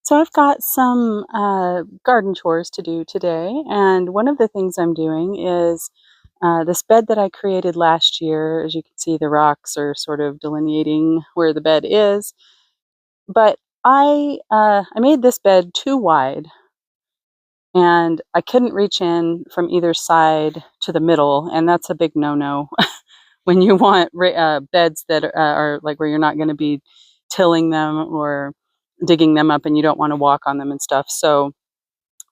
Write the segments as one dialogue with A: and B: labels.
A: So I've got some garden chores to do today, and one of the things I'm doing is this bed that I created last year. As you can see, the rocks are sort of delineating where the bed is, but I made this bed too wide, and I couldn't reach in from either side to the middle, and that's a big no-no when you want beds that are like where you're not going to be tilling them or digging them up, and you don't want to walk on them and stuff. So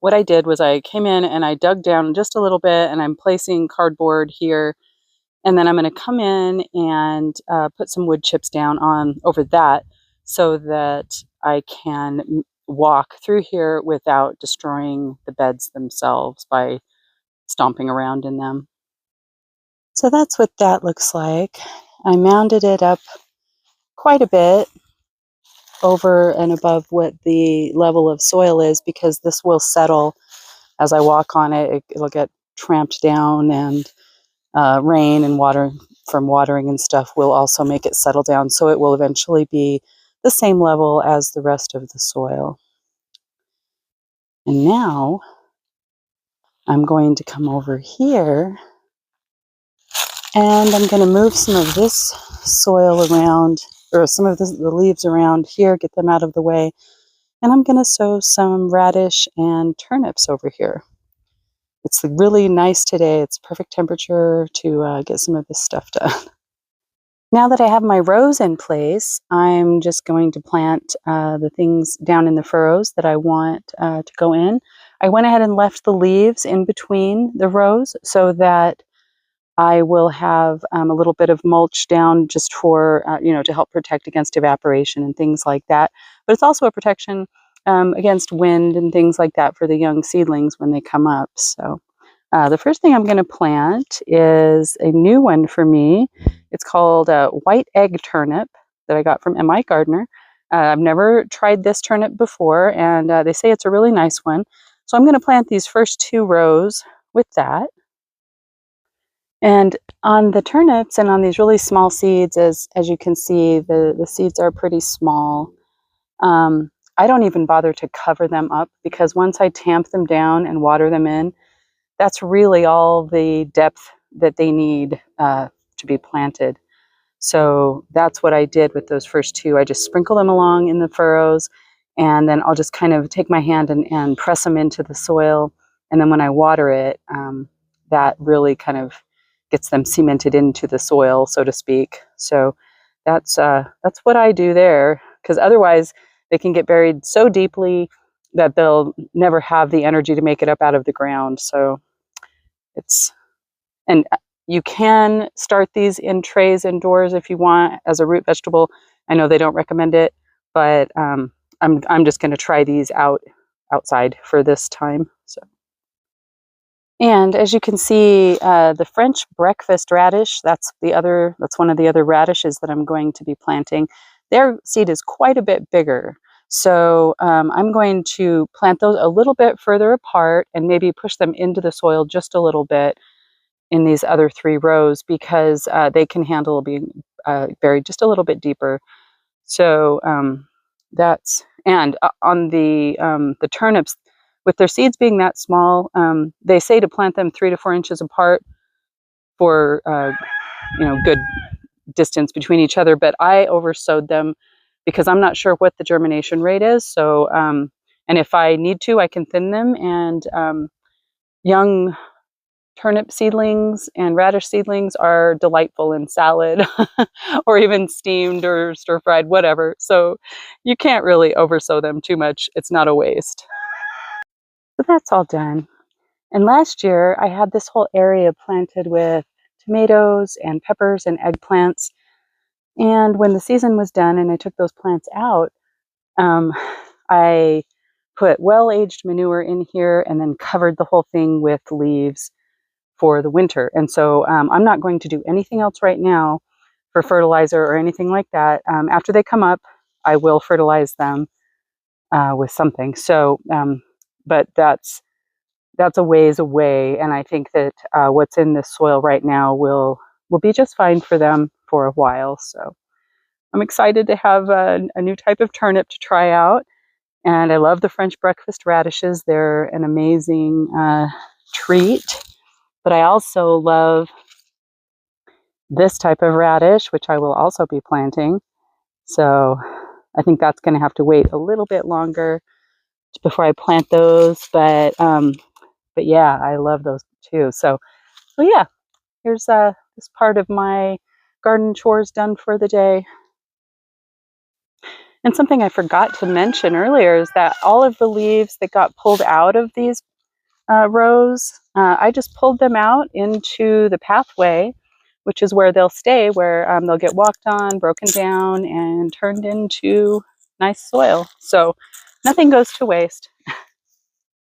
A: what I did was I came in and I dug down just a little bit, and I'm placing cardboard here, and then I'm going to come in and put some wood chips down on over that so that I can walk through here without destroying the beds themselves by stomping around in them. So that's what that looks like. I mounded it up quite a bit over and above what the level of soil is, because this will settle as I walk on it. It'll get tramped down, and rain and water from watering and stuff will also make it settle down. So it will eventually be the same level as the rest of the soil. And now I'm going to come over here and I'm going to move some of this soil around, or some of the leaves around here, get them out of the way. And I'm going to sow some radish and turnips over here. It's really nice today. It's perfect temperature to get some of this stuff done. Now that I have my rows in place, I'm just going to plant the things down in the furrows that I want to go in. I went ahead and left the leaves in between the rows so that I will have a little bit of mulch down just for, to help protect against evaporation and things like that. But it's also a protection against wind and things like that for the young seedlings when they come up. So the first thing I'm going to plant is a new one for me. It's called white egg turnip that I got from M.I. Gardner. I've never tried this turnip before, and they say it's a really nice one. So I'm going to plant these first two rows with that. And on the turnips and on these really small seeds, as you can see, the seeds are pretty small. I don't even bother to cover them up, because once I tamp them down and water them in, that's really all the depth that they need to be planted. So that's what I did with those first two. I just sprinkle them along in the furrows, and then I'll just kind of take my hand and press them into the soil. And then when I water it, that really kind of gets them cemented into the soil, so to speak. So that's what I do there, because otherwise they can get buried so deeply that they'll never have the energy to make it up out of the ground. So and you can start these in trays indoors if you want as a root vegetable. I know they don't recommend it, but I'm just going to try these outside for this time. So. And as you can see, the French breakfast radish, that's one of the other radishes that I'm going to be planting. Their seed is quite a bit bigger. So I'm going to plant those a little bit further apart and maybe push them into the soil just a little bit in these other three rows, because they can handle being buried just a little bit deeper. So on the turnips, with their seeds being that small, they say to plant them 3 to 4 inches apart for good distance between each other. But I oversowed them because I'm not sure what the germination rate is. So and if I need to, I can thin them. And young turnip seedlings and radish seedlings are delightful in salad or even steamed or stir-fried, whatever. So you can't really oversow them too much. It's not a waste. So that's all done. And last year I had this whole area planted with tomatoes and peppers and eggplants. And when the season was done and I took those plants out, I put well-aged manure in here and then covered the whole thing with leaves for the winter. And so I'm not going to do anything else right now for fertilizer or anything like that. After they come up, I will fertilize them with something. So, but that's a ways away, and I think that what's in this soil right now will be just fine for them for a while. So I'm excited to have a new type of turnip to try out. And I love the French breakfast radishes. They're an amazing treat. But I also love this type of radish, which I will also be planting. So I think that's going to have to wait a little bit longer before I plant those. But yeah, I love those too. So yeah, here's this part of my garden chores done for the day. And something I forgot to mention earlier is that all of the leaves that got pulled out of these rows, I just pulled them out into the pathway, which is where they'll stay, where they'll get walked on, broken down, and turned into nice soil. So nothing goes to waste.